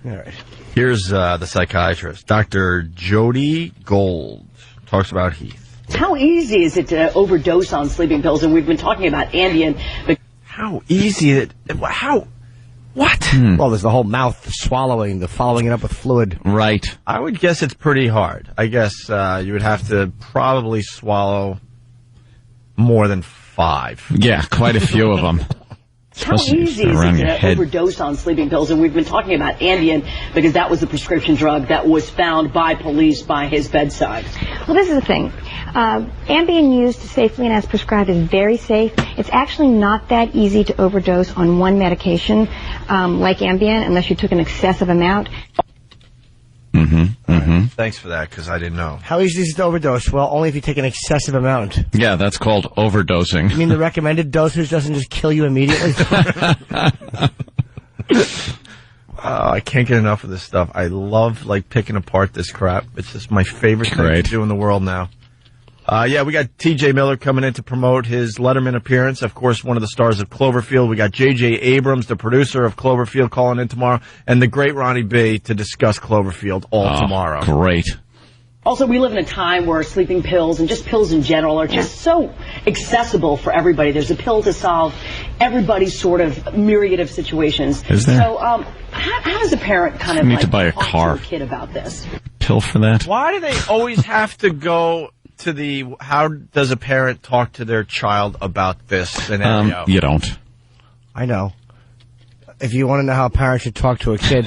All right. Here's the psychiatrist, Dr. Jodi Gold, talks about Heath. How easy is it to overdose on sleeping pills? And we've been talking about Ambien. But How easy it? How? What? Well, there's the whole mouth swallowing, the following it up with fluid. Right. I would guess it's pretty hard. I guess you would have to probably swallow more than 5. Yeah, quite a few of them. how easy is it to overdose on sleeping pills? And we've been talking about Ambien because that was the prescription drug that was found by police by his bedside. Well, this is the thing. Ambien used safely and as prescribed is very safe. It's actually not that easy to overdose on one medication like Ambien unless you took an excessive amount. Thanks for that, because I didn't know. How easy is it to overdose? Well, only if you take an excessive amount. Yeah, that's called overdosing. You mean the recommended dosage doesn't just kill you immediately? I can't get enough of this stuff. I love, picking apart this crap. It's just my favorite thing to do in the world now. Yeah, we got T.J. Miller coming in to promote his Letterman appearance. Of course, one of the stars of Cloverfield. We got J.J. Abrams, the producer of Cloverfield, calling in tomorrow. And the great Ronnie B. to discuss Cloverfield tomorrow. Great. Also, we live in a time where sleeping pills and just pills in general are just so accessible for everybody. There's a pill to solve everybody's sort of myriad of situations. Is there? So, how does a parent kind of need to buy a talk car. to a kid about this? Pill for that? Why do they always have to go to the, how does a parent talk to their child about this scenario? You don't. I know. If you want to know how a parent should talk to a kid,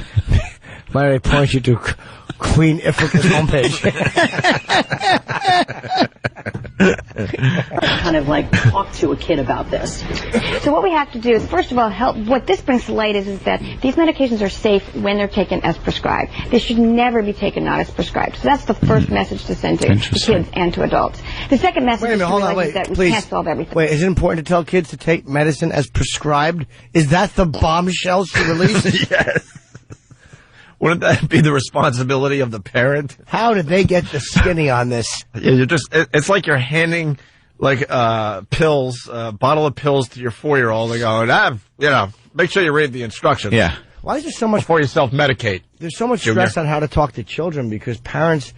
why do they point you to Queen Ifrica's homepage? Kind of talk to a kid about this. So what we have to do is, first of all, what this brings to light is that these medications are safe when they're taken as prescribed. They should never be taken not as prescribed. So that's the first message to send to kids and to adults. The second message is that we can't solve everything. Wait, is it important to tell kids to take medicine as prescribed? Is that the bombshell she released? Yes. Wouldn't that be the responsibility of the parent? How did they get the skinny on this? Yeah, it's like you're handing pills, a bottle of pills to your 4-year-old and going, make sure you read the instructions. Yeah. Why is there so much before you self-medicate? There's so much stress on how to talk to children because parents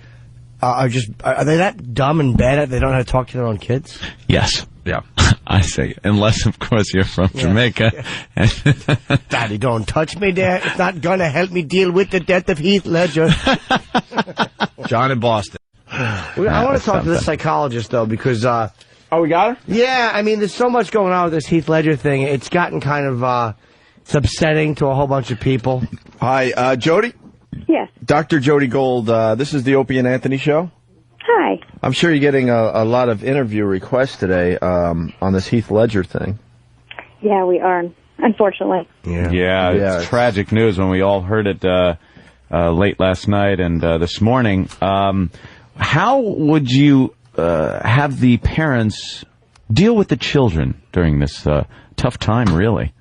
are they that dumb and bad at they don't know how to talk to their own kids? Yes. Yeah. I say, unless, of course, you're from Jamaica. Daddy, don't touch me there. It's not going to help me deal with the death of Heath Ledger. John in Boston. I want to talk to this psychologist, though, because... we got her? Yeah, I mean, there's so much going on with this Heath Ledger thing. It's gotten kind of... it's upsetting to a whole bunch of people. Hi, Jodi? Yes. Dr. Jodi Gold, this is the Opie and Anthony Show. Hi. I'm sure you're getting a lot of interview requests today on this Heath Ledger thing. Yeah, we are, unfortunately. Yeah, it's tragic news when we all heard it late last night and this morning. How would you have the parents deal with the children during this tough time, really?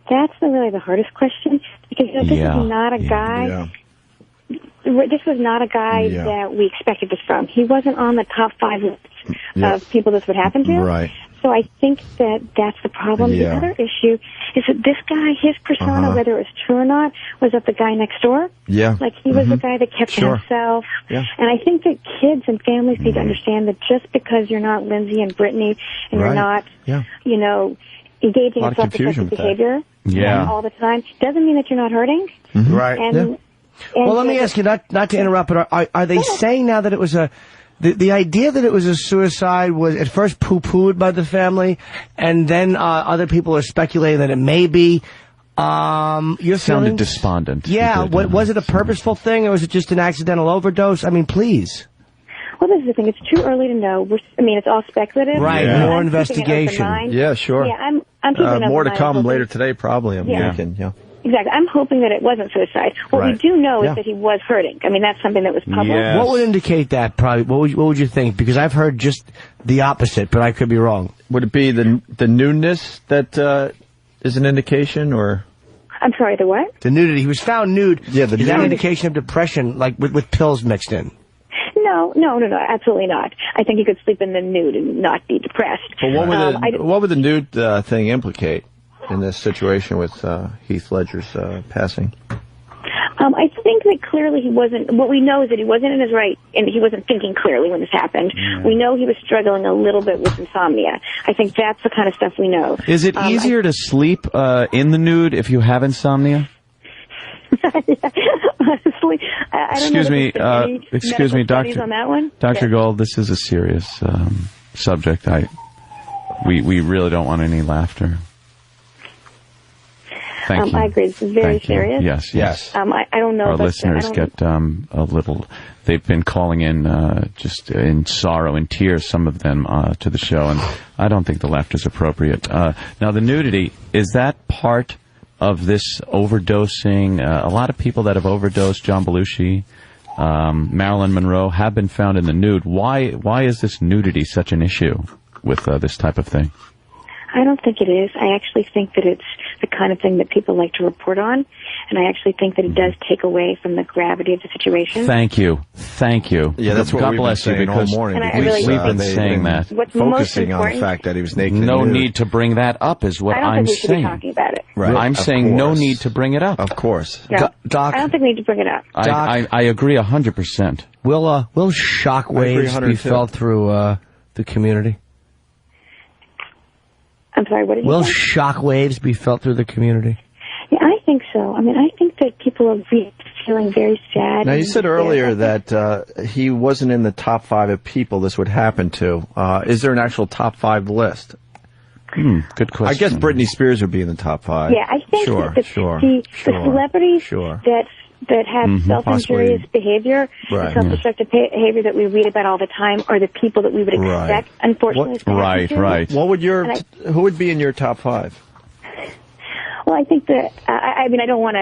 That's really the hardest question, because this is not a guy... Yeah. This was not a guy that we expected this from. He wasn't on the top 5 lists of people this would happen to. Right. So I think that's the problem. The other issue is that this guy, his persona, whether it was true or not, was that the guy next door. Yeah. He was the guy that kept to himself. Yeah. And I think that kids and families need to understand that just because you're not Lindsay and Brittany and you're not, engaging in self-destructive behavior all the time, doesn't mean that you're not hurting. Right. And well, let me ask you, not to interrupt, but are they saying now that it was the idea that it was a suicide was at first poo-pooed by the family, and then other people are speculating that it may be. Your sounded despondent. Yeah, was it a purposeful thing, or was it just an accidental overdose? I mean, please. Well, this is the thing. It's too early to know. It's all speculative. Right, more investigation. Yeah, sure. Yeah, I'm keeping more to come later today, probably. I'm thinking, Exactly. I'm hoping that it wasn't suicide. What we do know is that he was hurting. I mean, that's something that was public. Yes. What would indicate that, probably? What would you think? Because I've heard just the opposite, but I could be wrong. Would it be the nudeness that is an indication, or...? I'm sorry, the what? The nudity. He was found nude. Yeah, is that an indication of depression, with pills mixed in? No, absolutely not. I think you could sleep in the nude and not be depressed. But what would the nude thing implicate? in this situation with Heath Ledger's passing? I think that clearly he wasn't. What we know is that he wasn't in his right, and he wasn't thinking clearly when this happened. We know he was struggling a little bit with insomnia. I think that's the kind of stuff we know. Is it easier to sleep in the nude if you have insomnia? Honestly, I don't know. Excuse me, Doctor. On that one? Dr. Gold, this is a serious subject. We really don't want any laughter. Thank you. I agree. This is very serious. Yes. I don't know. Our listeners get a little. They've been calling in just in sorrow and tears. Some of them to the show, and I don't think the laughter is appropriate. Now, the nudity, is that part of this overdosing? A lot of people that have overdosed, John Belushi, Marilyn Monroe, have been found in the nude. Why is this nudity such an issue with this type of thing? I don't think it is. I actually think that it's the kind of thing that people like to report on, and I actually think that it does take away from the gravity of the situation. Thank you. Yeah, that's what we've been saying all morning. We've been saying that. What's focusing on the fact that he was naked. No need to bring that up is what I'm saying. I don't think we should be talking about it. Right. I'm saying no need to bring it up. Of course. Yeah. Doc, I don't think we need to bring it up. I agree 100%. Will shockwaves be felt through the community? I'm sorry, what did you say? Will shockwaves be felt through the community? Yeah, I think so. I mean, I think that people are feeling very sad. Now, you said earlier that he wasn't in the top 5 of people this would happen to. Is there an actual top 5 list? Good question. I guess Britney Spears would be in the top 5. Yeah, I think the celebrities that have self-injurious behavior, and self-destructive behavior that we read about all the time, are the people that we would expect, unfortunately. Right. Who would be in your top 5? Well, I think that I don't want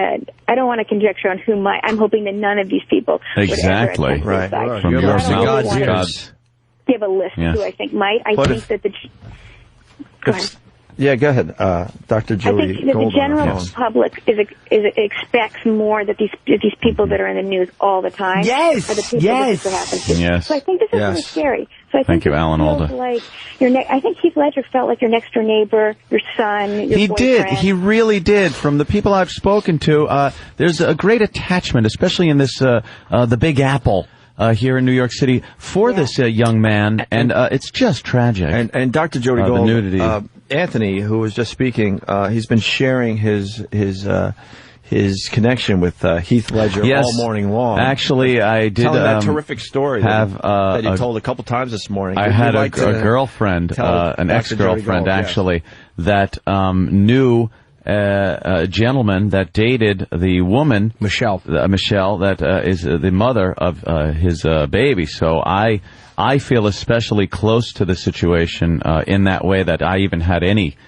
to conjecture on whom I'm hoping that none of these people exactly would ever attempt suicide. From your mouth, give a list who I think might. I think that go ahead. Yeah, go ahead, Dr. Jodi. I think that the general public expects more that these people that are in the news all the time are the people that this will happen to. Yes. So I think this is really scary. So I think Thank you, Alan Alda. Like I think Heath Ledger felt like your next door neighbor, your son, your boyfriend. Did. He really did. From the people I've spoken to, there's a great attachment, especially in this the Big Apple. Here in New York City for this young man, and it's just tragic. And Dr. Jodi Gold, Anthony, who was just speaking, he's been sharing his connection with Heath Ledger all morning long. Actually, I did telling that terrific story that you told a couple times this morning. I had a girlfriend, an ex-girlfriend, actually, that knew a gentleman that dated the woman Michelle, that is the mother of his baby. So I feel especially close to the situation in that way, that I even had any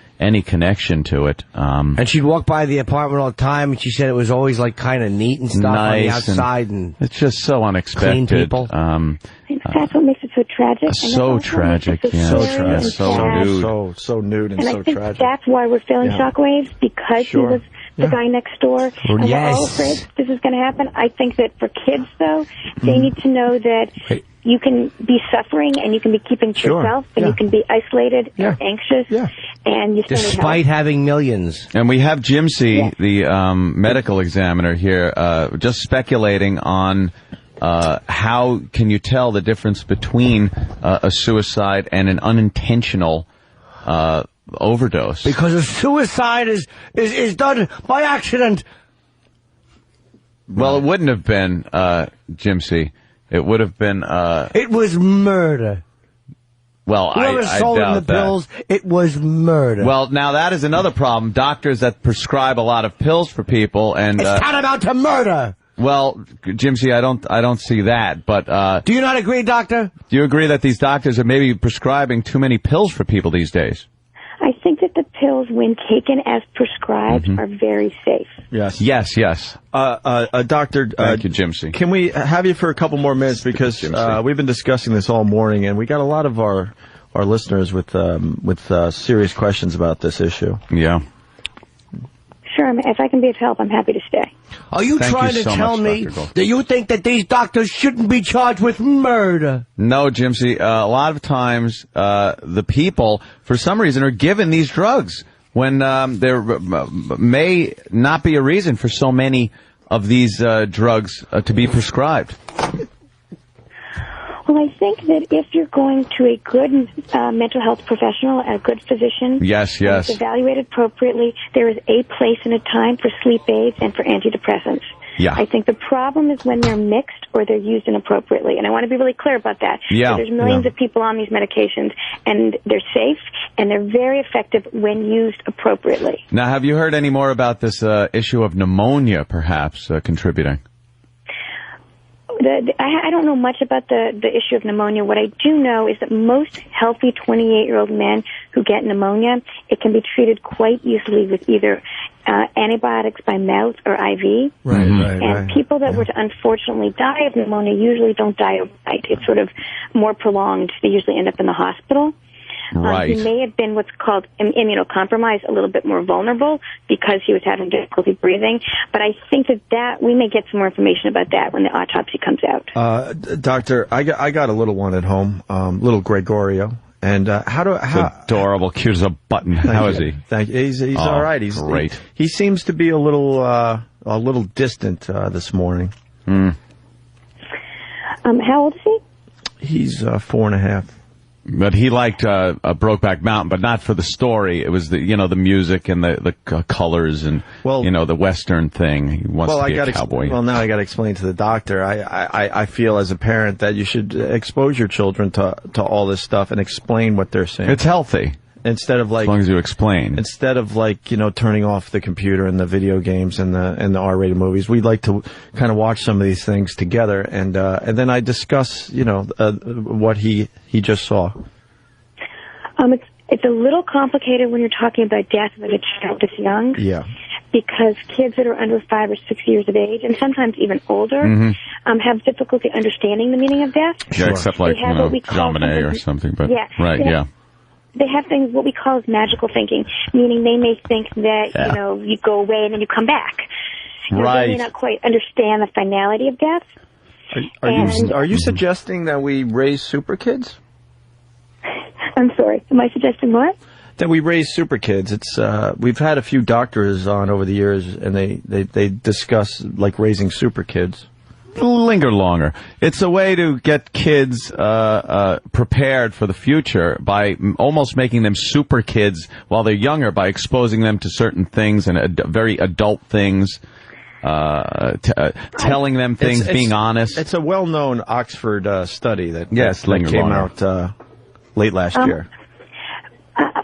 connection to it. And she'd walk by the apartment all the time, and she said it was always like kind of neat and stuff on the outside, and it's just so unexpected. Clean people. That's what makes it so tragic. So tragic, so nude and so I think tragic. That's why we're feeling shockwaves, because he was the guy next door. And we're all afraid this is going to happen. I think that for kids, though, they need to know that you can be suffering and you can be keeping to yourself, and you can be isolated or anxious, and you still despite having millions. And we have Jim C., the medical examiner here, just speculating on how can you tell the difference between a suicide and an unintentional overdose? Because a suicide is done by accident. Well, it wouldn't have been, Jim C. It would have been... it was murder. Well, whoever sold him the pills, it was murder. Well, now that is another problem. Doctors that prescribe a lot of pills for people, and it's tantamount to murder. Well, Jim C., I don't see that, but do you not agree, doctor? Do you agree that these doctors are maybe prescribing too many pills for people these days? I think that the pills, when taken as prescribed, are very safe. Yes. Doctor, thank you, Jim C. Can we have you for a couple more minutes, because we've been discussing this all morning, and we got a lot of our listeners with serious questions about this issue. Yeah. Sure, if I can be of help, I'm happy to stay. Are you trying to tell me that you think that these doctors shouldn't be charged with murder? No, Jim C. A lot of times, the people, for some reason, are given these drugs. when there may not be a reason for so many of these drugs to be prescribed? Well, I think that if you're going to a good mental health professional, a good physician, yes, it's evaluated appropriately, there is a place and a time for sleep aids and for antidepressants. Yeah. I think the problem is when they're mixed or they're used inappropriately, and I want to be really clear about that. Yeah. So there's millions of people on these medications, and they're safe, and they're very effective when used appropriately. Now, have you heard any more about this issue of pneumonia, perhaps, contributing? I don't know much about the issue of pneumonia. What I do know is that most healthy 28-year-old men who get pneumonia, it can be treated quite easily with either antibiotics by mouth or IV. And people that were to unfortunately die of pneumonia usually don't die overnight. It's sort of more prolonged. They usually end up in the hospital. Right. He may have been what's called immunocompromised, a little bit more vulnerable because he was having difficulty breathing. But I think that we may get some more information about that when the autopsy comes out. Doctor, I got a little one at home, little Gregorio. And adorable, cute as a button. How is he? Thank you. He's all right. He's great. He seems to be a little distant this morning. How old is he? He's 4.5. But he liked Brokeback Mountain, but not for the story. It was the music and the colors and the Western thing. He wants to be a cowboy. Well, now I got to explain to the doctor. I feel as a parent that you should expose your children to all this stuff and explain what they're saying. It's healthy. Instead of as long as you explain. Instead of turning off the computer and the video games and the R-rated movies, we'd like to kind of watch some of these things together and then I discuss what he just saw. It's a little complicated when you're talking about death of a child this young. Yeah. Because kids that are under 5 or 6 years of age, and sometimes even older, have difficulty understanding the meaning of death. Yeah, except like Dominic or something. But they have things what we call as magical thinking, meaning they may think that you go away and then you come back. They may not quite understand the finality of death. Are you suggesting that we raise super kids? I'm sorry. Am I suggesting what? That we raise super kids. It's we've had a few doctors on over the years, and they discuss like raising super kids. Linger longer. It's a way to get kids prepared for the future by almost making them super kids while they're younger by exposing them to certain things and very adult things. Telling them things, being honest. It's a well-known Oxford study that came out late last year.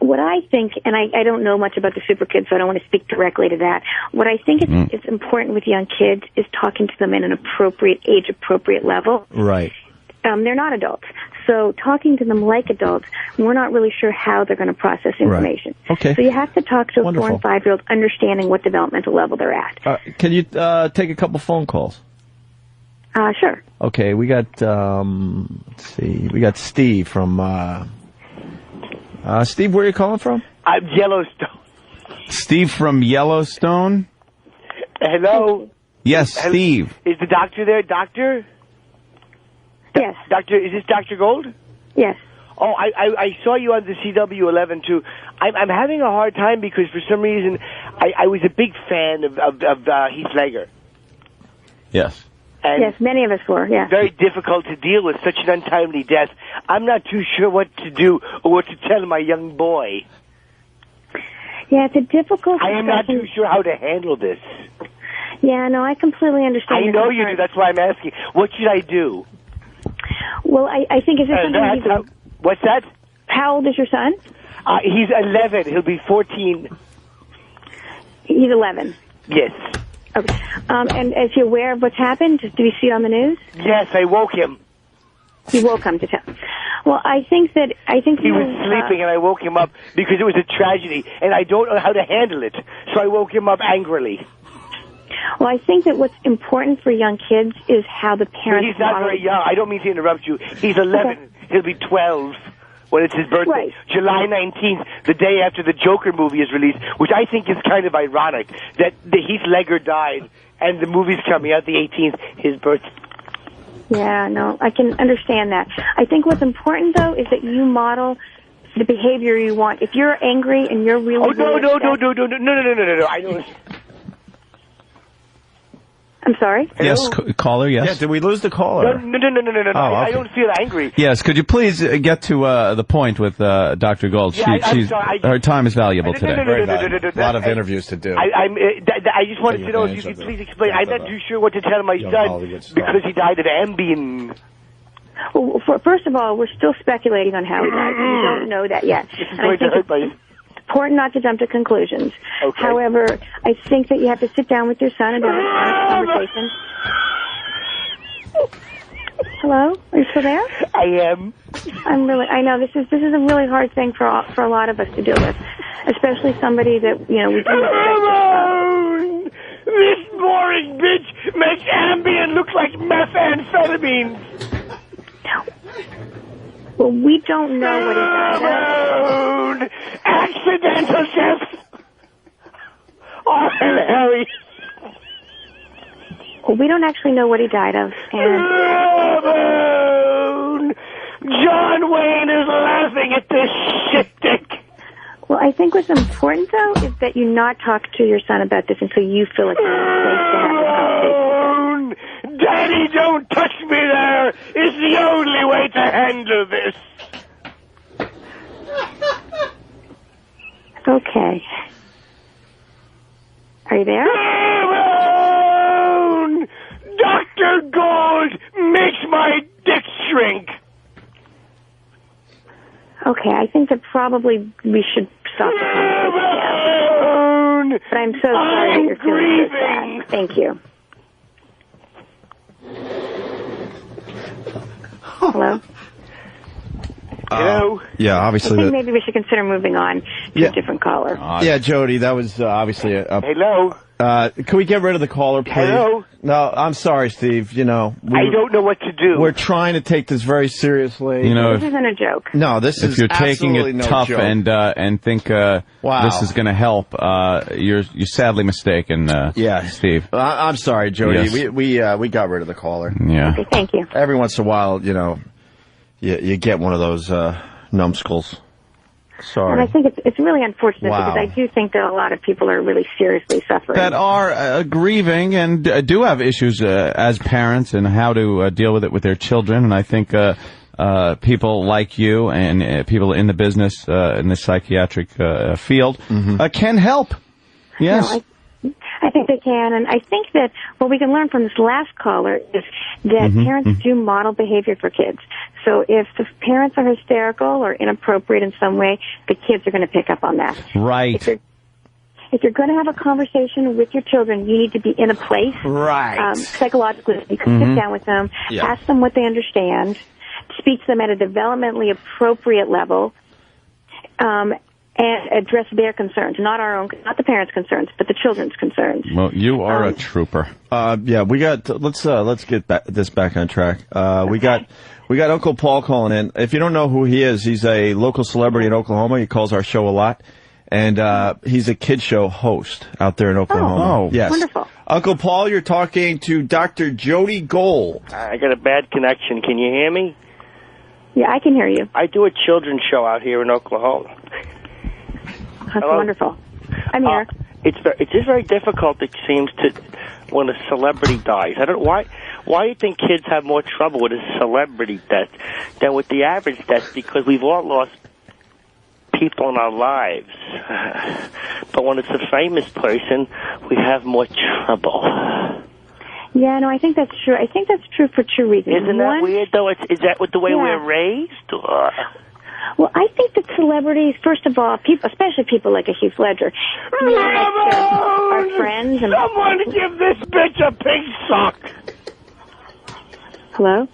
What I think, and I don't know much about the super kids, so I don't want to speak directly to that. What I think is important with young kids is talking to them in an appropriate, age-appropriate level. Right. They're not adults. So talking to them like adults, we're not really sure how they're going to process information. Right. Okay. So you have to talk to a 4 and 5-year-old understanding what developmental level they're at. Can you take a couple phone calls? Sure. Okay, we got, let's see, we got Steve from, Steve, where are you calling from? I'm Yellowstone. Steve from Yellowstone? Hello? Yes, Steve. Is the doctor there, doctor? Yes. Doctor, is this Dr. Gold? Yes. Oh, I saw you on the CW11 too. I'm having a hard time because for some reason I was a big fan of Heath Ledger. Yes. And yes, many of us were, yeah. Very difficult to deal with such an untimely death. I'm not too sure what to do or what to tell my young boy. Yeah, it's a difficult I am not too sure how to handle this. Yeah, no, I completely understand. I know you do. That's why I'm asking. What should I do? Well, I think is this something what's that? How old is your son? He's 11. He'll be 14. He's 11. Yes. Okay. And is he aware of what's happened? Did you see it on the news? Yes, I woke him. You woke him to tell. Well, I think he was sleeping, and I woke him up because it was a tragedy, and I don't know how to handle it. So I woke him up angrily. Well, I think that what's important for young kids is how the parents... He's not very young. I don't mean to interrupt you. He's 11. Okay. He'll be 12 when it's his birthday. Right. July 19th, the day after the Joker movie is released, which I think is kind of ironic, that Heath Ledger died, and the movie's coming out the 18th, his birthday. Yeah, no, I can understand that. I think what's important, though, is that you model the behavior you want. If you're angry and you're really... Oh, no. I don't... I'm sorry? Yes, caller, yes. Yeah, did we lose the caller? No. Oh, I okay. don't feel angry. Yes, could you please get to the point with Dr. Gold? Yeah, I'm sorry, her time is valuable today. A lot of interviews to do. I just wanted to know if you could please explain. I'm not too sure what to tell my son because he died of Ambien. Well, first of all, we're still speculating on how he died. We don't know that yet. And I think it's important not to jump to conclusions. Okay. However, I think that you have to sit down with your son and have an honest conversation. Hello? Are you still there? I am. I know this is a really hard thing for a lot of us to deal with, especially somebody that, we do Ramon! This boring bitch makes Ambien look like methamphetamines. Well, we don't know what he died of. Accidental death. Oh, Harry. Well, we don't actually know what he died of. And Ramon! John Wayne is laughing at this shit dick. Well, I think what's important, though, is that you not talk to your son about this until you feel like you're safe to have this conversation. Daddy, don't touch me there. It's the only way to handle this. Okay. Are you there? Ramon! Dr. Gold makes my dick shrink. Okay, I think that probably we should stop the conversation now. But I'm so sorry that you're feeling so sad. Thank you. Hello? Hello? Yeah, obviously. I think maybe we should consider moving on to a different caller. Yeah, Jody, that was obviously a... Hello? Can we get rid of the caller, please? Hello? No, I'm sorry, Steve. I don't know what to do. We're trying to take this very seriously. This isn't a joke. No, this is if you're taking it no tough joke. and think this is going to help, you're sadly mistaken, Steve. I'm sorry, Jody. Yes. We got rid of the caller. Yeah. Okay, thank you. Every once in a while, you get one of those numbskulls. Sorry. And I think it's really unfortunate because I do think that a lot of people are really seriously suffering. That are grieving and do have issues as parents and how to deal with it with their children. And I think people like you and people in the business, in the psychiatric field, can help. Yes. No, I think they can, and I think that what we can learn from this last caller is that parents do model behavior for kids. So if the parents are hysterical or inappropriate in some way, the kids are going to pick up on that. Right. If you're going to have a conversation with your children, you need to be in a place. Right. Psychologically, you can sit down with them, ask them what they understand, speak to them at a developmentally appropriate level, and address their concerns, not the parents' concerns, but the children's concerns. Well, you are a trooper. We got. Let's get this back on track. We got Uncle Paul calling in. If you don't know who he is, he's a local celebrity in Oklahoma. He calls our show a lot, and he's a kid show host out there in Oklahoma. Oh, yes, wonderful. Uncle Paul, you're talking to Dr. Jodi Gold. I got a bad connection. Can you hear me? Yeah, I can hear you. I do a children's show out here in Oklahoma. That's wonderful. I'm here. It's just very difficult, it seems, when a celebrity dies. I don't why do you think kids have more trouble with a celebrity death than with the average death? Because we've all lost people in our lives. But when it's a famous person, we have more trouble. Yeah, no, I think that's true. I think that's true for two reasons. Isn't that weird, though? Is that with the way we're raised? Or? Well, I think that celebrities, first of all, especially people like a Heath Ledger, are friends. And someone give this bitch a pink sock. Hello?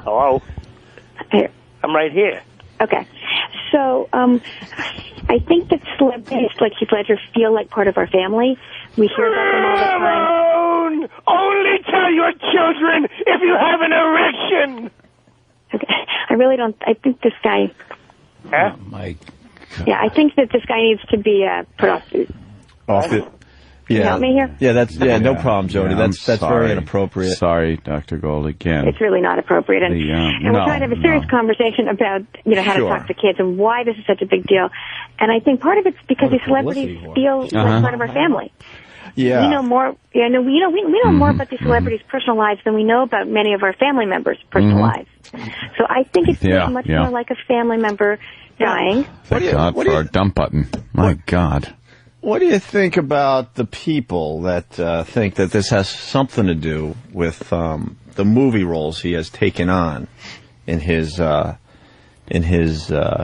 Hello? Here. I'm right here. Okay. So, I think that celebrities like Heath Ledger feel like part of our family. We hear about them all the time. Only tell your children if you have an erection. Okay. I really don't. I think this guy. Huh? Oh my God. Yeah, I think that this guy needs to be put off. Can you help me here? Yeah, no problem, Jodi. That's very inappropriate. Sorry, Dr. Gold, again. It's really not appropriate. And we're trying to have a serious conversation about, how to talk to kids and why this is such a big deal. And I think part of it's because these celebrities feel like part of our family. Yeah. We know more. We know more about these celebrities' personal lives than we know about many of our family members' personal lives. So I think it's much more like a family member dying. Thank God for our dump button. My God. What do you think about the people that think that this has something to do with the movie roles he has taken on in his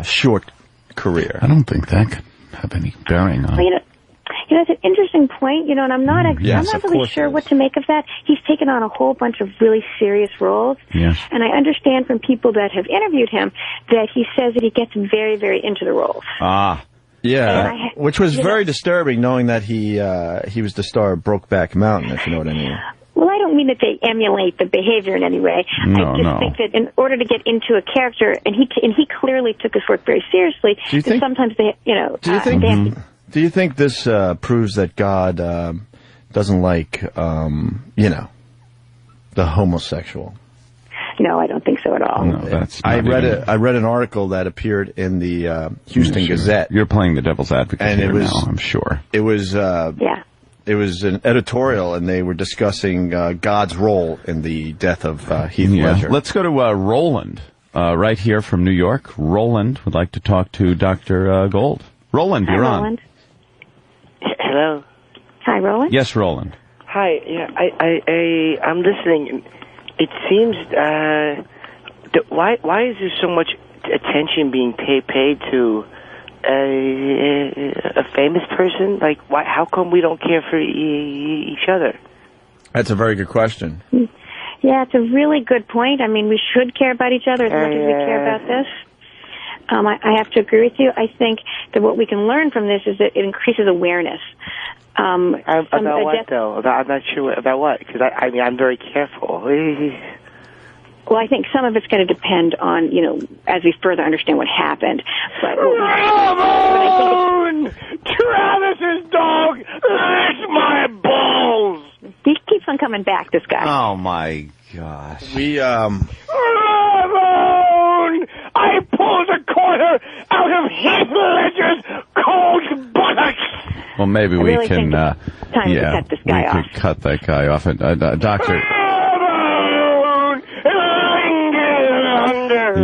short career? I don't think that could have any bearing on. It's an interesting point, and I'm not really sure what to make of that. He's taken on a whole bunch of really serious roles. Yes. And I understand from people that have interviewed him that he says that he gets very, very into the roles. Yeah, which was very disturbing, knowing that he was the star of Brokeback Mountain, if you know what I mean. Well, I don't mean that they emulate the behavior in any way. I just think that in order to get into a character, and he clearly took his work very seriously, sometimes they, Do you think this proves that God doesn't like, the homosexual? No, I don't think so at all. No, that's I read an article that appeared in the Houston Gazette. You're playing the devil's advocate here now, I'm sure. It was it was an editorial, and they were discussing God's role in the death of Heath Ledger. Let's go to Roland, right here from New York. Roland would like to talk to Dr. Gold. Roland, you're on. Roland. Hello. Hi, Roland. Yes, Roland. Hi. Yeah, I'm listening. It seems why is there so much attention being paid to a famous person? Like, why? How come we don't care for each other? That's a very good question. Yeah, it's a really good point. I mean, we should care about each other as much as we care about this. I have to agree with you. I think that what we can learn from this is that it increases awareness. About what, though? I'm not sure about what, because I'm very careful. Well, I think some of it's going to depend on, as we further understand what happened. But Travis's dog licks my balls! He keeps on coming back, this guy. Oh, my gosh. I pulled a quarter out of Heath Ledger's cold buttocks! Well, maybe we can, time to cut this guy off. We could cut that guy off. Doctor.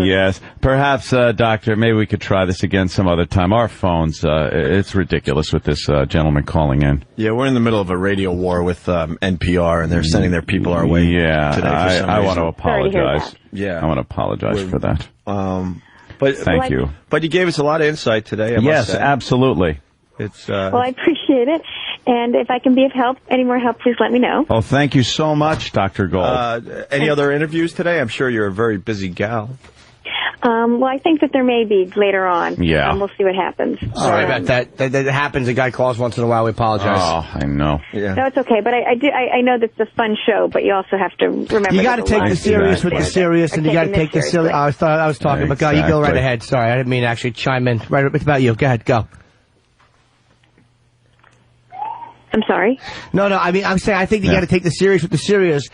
Yes, perhaps, Doctor, maybe we could try this again some other time. Our phones, it's ridiculous with this gentleman calling in. Yeah, we're in the middle of a radio war with NPR, and they're sending their people our way. Yeah, today I want to apologize. Yeah, I want to apologize for that. But thank you. But you gave us a lot of insight today. I must say. Absolutely. Well, I appreciate it. And if I can be of help, any more help, please let me know. Oh, thank you so much, Dr. Gold. Any other interviews today? I'm sure you're a very busy gal. Well, I think that there may be later on. Yeah. We'll see what happens. Sorry about that. That happens. A guy calls once in a while. We apologize. Oh, I know. Yeah. No, it's okay. But I know that's a fun show, but you also have to remember. You got to take the serious with the serious, and you got to take the silly. I was talking, but go. You go right ahead. Sorry, I didn't mean to actually chime in. Right, it's about you. Go ahead. Go. I'm sorry? No, I mean, I'm saying I think you got to take the serious with the serious,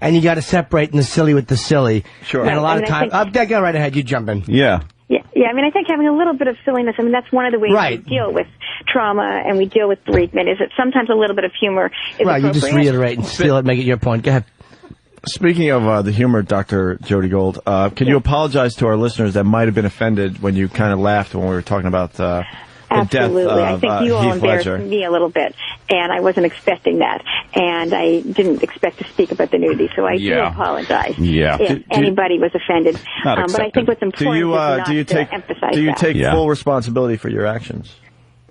and you got to separate the silly with the silly. Sure. And a lot of times, go right ahead. You jump in. Yeah. Yeah. I mean, I think having a little bit of silliness, that's one of the ways we deal with trauma and we deal with bereavement, is that sometimes a little bit of humor is appropriate. You just reiterate and steal it, make it your point. Go ahead. Speaking of the humor, Dr. Jodi Gold, can you apologize to our listeners that might have been offended when you kind of laughed when we were talking about the Absolutely. death of I think you all embarrassed me a little bit, and I wasn't expecting that, and I didn't expect to speak about the nudity, so I do apologize if anybody was offended. But I think what's important is not to emphasize that. Do you take full responsibility for your actions?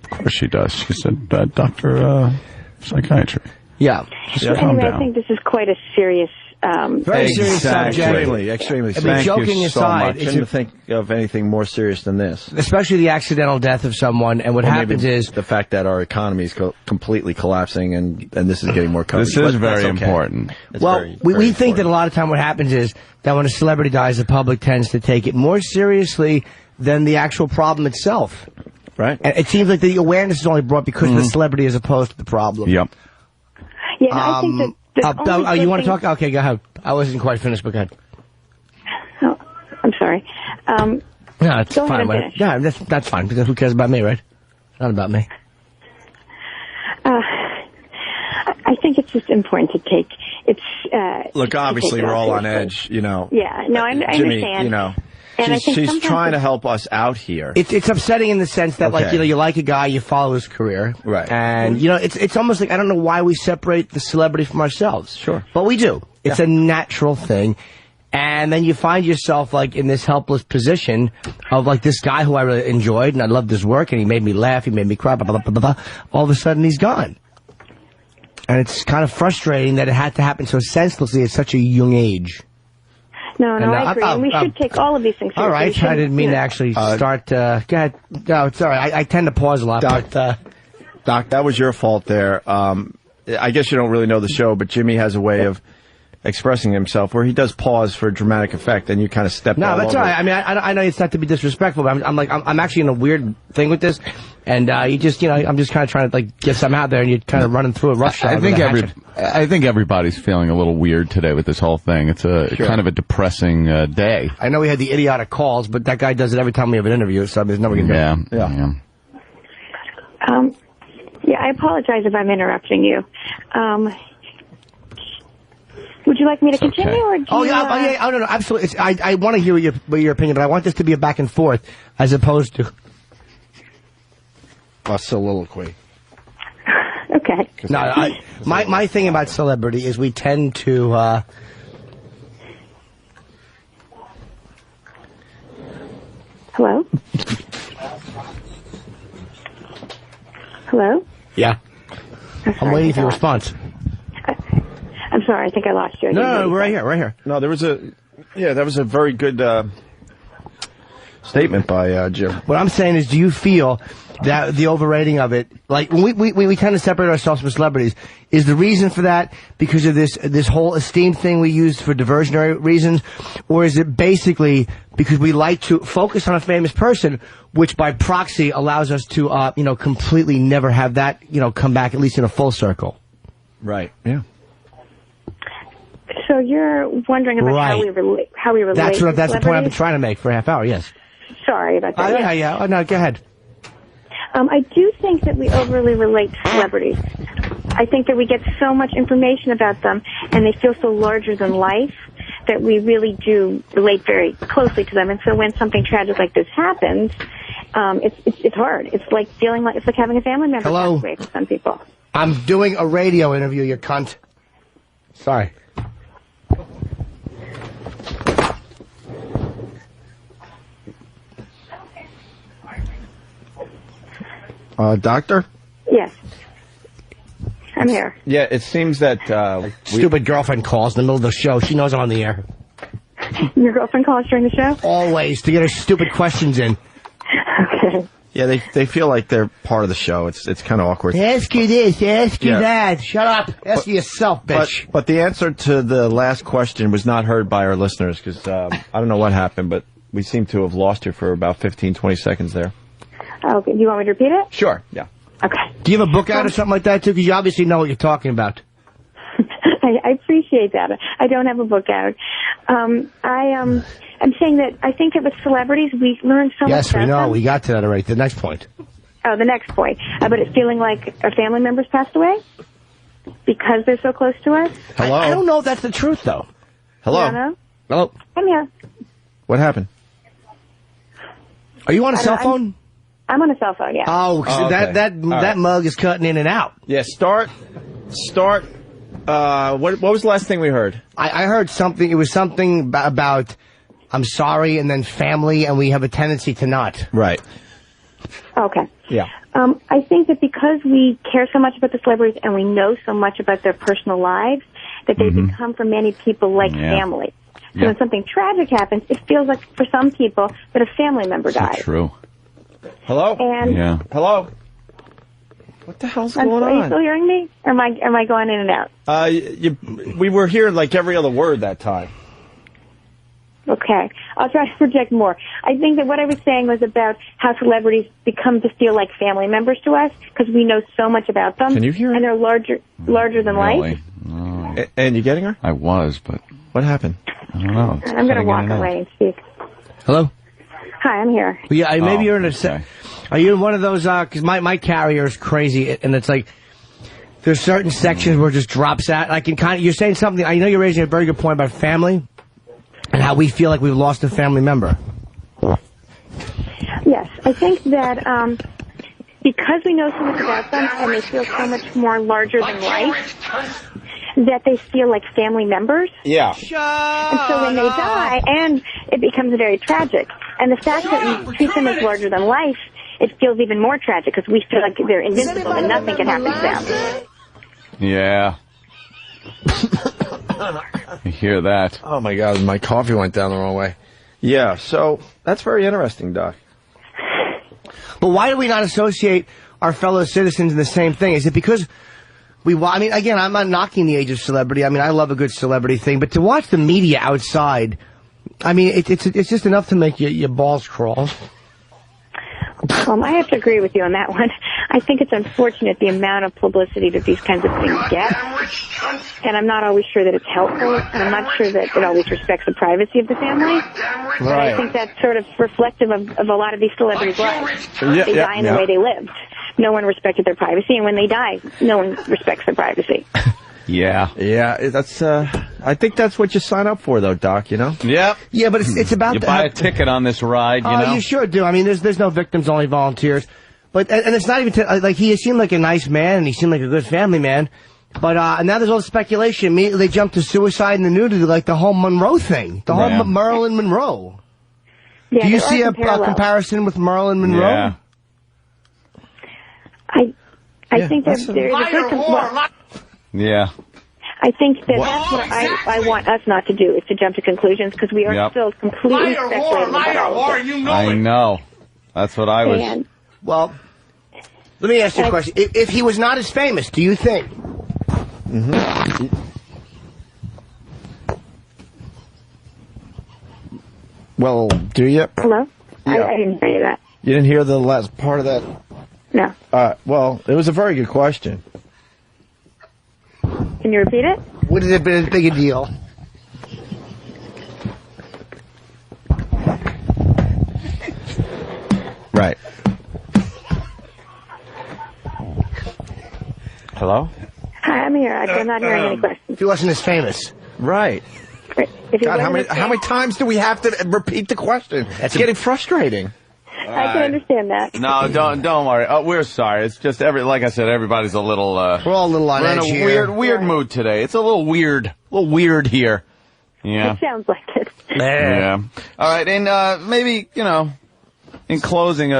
Of course she does. She's a doctor psychiatry. Yeah. Anyway, I think this is quite a serious very serious subject. Extremely. I mean, joking aside, I couldn't think of anything more serious than this. Especially the accidental death of someone, and what happens is the fact that our economy is completely collapsing, and this is getting more coverage. This is very important. We think that a lot of time what happens is that when a celebrity dies, the public tends to take it more seriously than the actual problem itself. Right. And it seems like the awareness is only brought because of the celebrity as opposed to the problem. Yep. Yeah, I think that you want to talk? Okay, go ahead. I wasn't quite finished, but go ahead. Oh, I'm sorry. No, it's go fine. ahead and Yeah, that's fine, because who cares about me, right? Not about me. I think it's just important to take. Look, obviously we're all on edge, you know. Yeah, no, I Jimmy, understand. you know, and she's trying to help us out here. It's upsetting in the sense that, like, you know, you like a guy, you follow his career, right? And you know, it's almost like I don't know why we separate the celebrity from ourselves. Sure, but we do. It's a natural thing. And then you find yourself, like, in this helpless position of, like, this guy who I really enjoyed, and I loved his work, and he made me laugh, he made me cry, blah, blah, blah, blah, blah. All of a sudden, he's gone. And it's kind of frustrating that it had to happen so senselessly at such a young age. No, I agree. And we should take all of these things seriously. All right, I didn't mean to actually start... go ahead. No, it's all right. I tend to pause a lot. Doc, but, Doc, that was your fault there. I guess you don't really know the show, but Jimmy has a way of expressing himself where he does pause for dramatic effect, and you kind of step all over. No, that's all right. I mean, I know it's not to be disrespectful, but I'm actually in a weird thing with this, and you just, you know, I'm just kind of trying to, like, get something out there, and you're kind of running through a roughshod. I think everybody's feeling a little weird today with this whole thing. It's kind of a depressing day. I know we had the idiotic calls, but that guy does it every time we have an interview, so there's never going to be. Yeah. Yeah, I apologize if I'm interrupting you. Would you like me to continue? Or do no, absolutely. I want to hear your opinion, but I want this to be a back and forth as opposed to a soliloquy. Okay. No, my thing about celebrity is we tend to. Hello? Hello? Yeah. I'm waiting for your response. I'm sorry, I think I lost you. No, we're right here. No, that was a very good statement by Jim. What I'm saying is, do you feel that the overrating of it, like, when we tend to separate ourselves from celebrities, is the reason for that because of this whole esteem thing we use for diversionary reasons, or is it basically because we like to focus on a famous person, which by proxy allows us to, completely never have that, come back at least in a full circle? Right. Yeah. So you're wondering about how we relate. That's the point I've been trying to make for a half hour. Yes. Sorry about that. Yeah. Oh, no, go ahead. I do think that we overly relate to celebrities. I think that we get so much information about them, and they feel so larger than life that we really do relate very closely to them. And so when something tragic like this happens, it's hard. It's like having a family member pass away for some people. I'm doing a radio interview, you cunt. Sorry. Doctor? Yes. I'm here. Yeah, it seems that... stupid girlfriend calls in the middle of the show. She knows I'm on the air. Your girlfriend calls during the show? Always, to get her stupid questions in. Okay. Yeah, they feel like they're part of the show. It's kind of awkward. Ask you this, ask you that. Shut up. Ask yourself, bitch. But the answer to the last question was not heard by our listeners, because I don't know what happened, but we seem to have lost you for about 15, 20 seconds there. Okay, do you want me to repeat it? Sure, yeah. Okay. Do you have a book out or something like that, too? Because you obviously know what you're talking about. I appreciate that. I don't have a book out. I'm saying that I think that with celebrities, we learn so much. Yes, we know. We got to that already. The next point. Oh, the next point. But it's feeling like our family members passed away because they're so close to us. Hello? I don't know if that's the truth, though. Hello? Hello? Hello? I'm here. What happened? Are you on a cell phone? I'm on a cell phone, yeah. Oh, okay. that mug is cutting in and out. Yeah, start. What was the last thing we heard? I heard something. It was something about I'm sorry and then family, and we have a tendency to not. Right. Okay. Yeah. I think that because we care so much about the celebrities and we know so much about their personal lives, that they become for many people like family. So when something tragic happens, it feels like for some people that a family member died. True. Hello? And Hello? What the hell's going on? Are you still hearing me? Or am I going in and out? We were hearing like every other word that time. Okay. I'll try to project more. I think that what I was saying was about how celebrities become to feel like family members to us because we know so much about them. Can you hear her? And they're larger than life. Oh. And you getting her? I was, but... What happened? I don't know. I'm going to walk away and speak. Hello? Hi, I'm here. Well, yeah, maybe you're in a... Are you in one of those... Because my carrier is crazy, and it's like... There's certain sections where it just drops out. I can kind of... You're saying something... I know you're raising a very good point about family and how we feel like we've lost a family member. Yes, I think that because we know so much about them and they feel so much more larger than life, that they feel like family members. Yeah. And so when they die, and it becomes very tragic. And the fact that we treat them as larger than life, it feels even more tragic because we feel like they're invincible and nothing can happen to them. Yeah. You hear that? Oh, my God. My coffee went down the wrong way. Yeah, so that's very interesting, Doc. But why do we not associate our fellow citizens in the same thing? Is it because I mean, again, I'm not knocking the age of celebrity. I mean, I love a good celebrity thing. But to watch the media outside, I mean, it's just enough to make your balls crawl. I have to agree with you on that one. I think it's unfortunate the amount of publicity that these kinds of things get. And I'm not always sure that it's helpful. And I'm not sure that it always respects the privacy of the family. Right. But I think that's sort of reflective of a lot of these celebrities' lives. They die in the way they lived. No one respected their privacy. And when they die, no one respects their privacy. Yeah. Yeah, that's, I think that's what you sign up for, though, Doc, you know? Yep. Yeah, but it's about... You buy a ticket on this ride, you know? Oh, you sure do. I mean, there's no victims, only volunteers. But, and it's not even, like, he seemed like a nice man, and he seemed like a good family man. But, and now there's all the speculation. Immediately they jumped to suicide and the nudity, like the whole Monroe thing. The whole Marilyn Monroe. Yeah, do you see a comparison with Marilyn Monroe? Yeah. I think there's a good... Yeah. I think that that's what I want us not to do, is to jump to conclusions, because we are still completely speculating about all of this. I know. That's what I was... Well, let me ask you a question. If he was not as famous, do you think? Well, do you? Hello? Yeah. I didn't hear that. You didn't hear the last part of that? No. Well, it was a very good question. Can you repeat it? Would it have been as big a deal? Right. Hello? Hi, I'm here. I'm not hearing any questions. If he wasn't as famous. Right. God, how many times do we have to repeat the question? It's getting frustrating. I can understand that. No, don't worry. Oh, we're sorry. It's just like I said, everybody's a little. We're all a little on edge here. Weird mood today. It's a little weird here. Yeah. It sounds like it. Yeah. All right, and maybe in closing,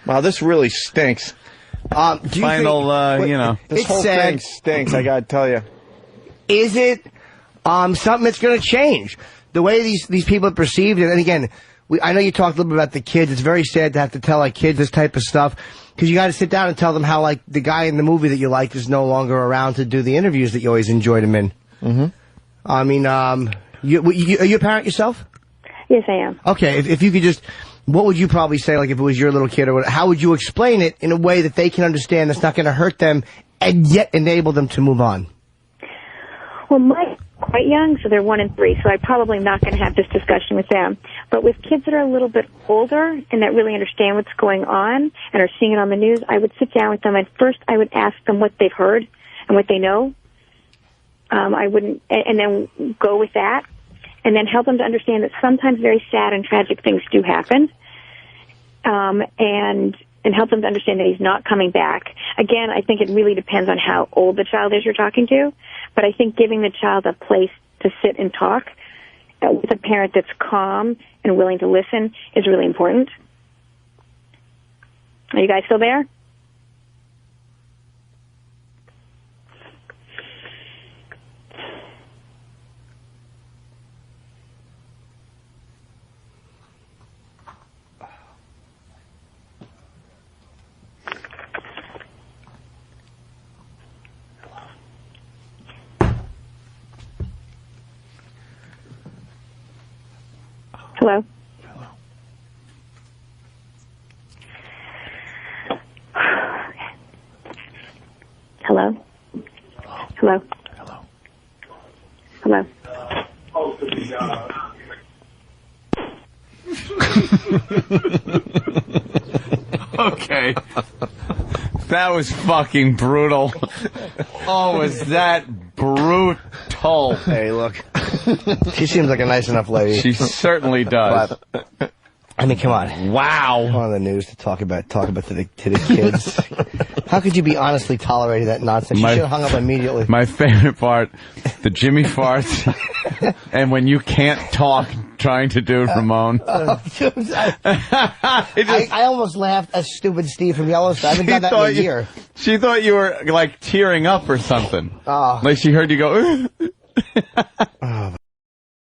Wow, this really stinks. Do you think, this whole thing stinks. I gotta tell you. Is it something that's going to change? The way these people are perceived, and again, I know you talked a little bit about the kids. It's very sad to have to tell kids this type of stuff, because you got to sit down and tell them how the guy in the movie that you liked is no longer around to do the interviews that you always enjoyed him in. Mm-hmm. I mean, are you a parent yourself? Yes, I am. Okay, if you could just, what would you probably say, if it was your little kid, or how would you explain it in a way that they can understand that's not going to hurt them and yet enable them to move on? Well, my quite young, so they're 1 and 3, so I'm probably not going to have this discussion with them. But with kids that are a little bit older and that really understand what's going on and are seeing it on the news, I would sit down with them, and first I would ask them what they've heard and what they know. I wouldn't, and then go with that, and then help them to understand that sometimes very sad and tragic things do happen, and help them to understand that he's not coming back. Again, I think it really depends on how old the child is you're talking to, but I think giving the child a place to sit and talk with a parent that's calm and willing to listen is really important. Are you guys still there? Hello. Hello. Hello. Hello. Okay. That was fucking brutal. Oh, was that brutal? Hey, look. She seems like a nice enough lady. She certainly does. But, I mean, come on. Wow. On the news to talk about to the kids. How could you be honestly tolerating that nonsense? You should have hung up immediately. My favorite part, the Jimmy farts, and when you can't talk, trying to do Ramon. I almost laughed at stupid Steve from Yellowstone. I haven't done that in a year. She thought you were like tearing up or something. Like she heard you go. Oh.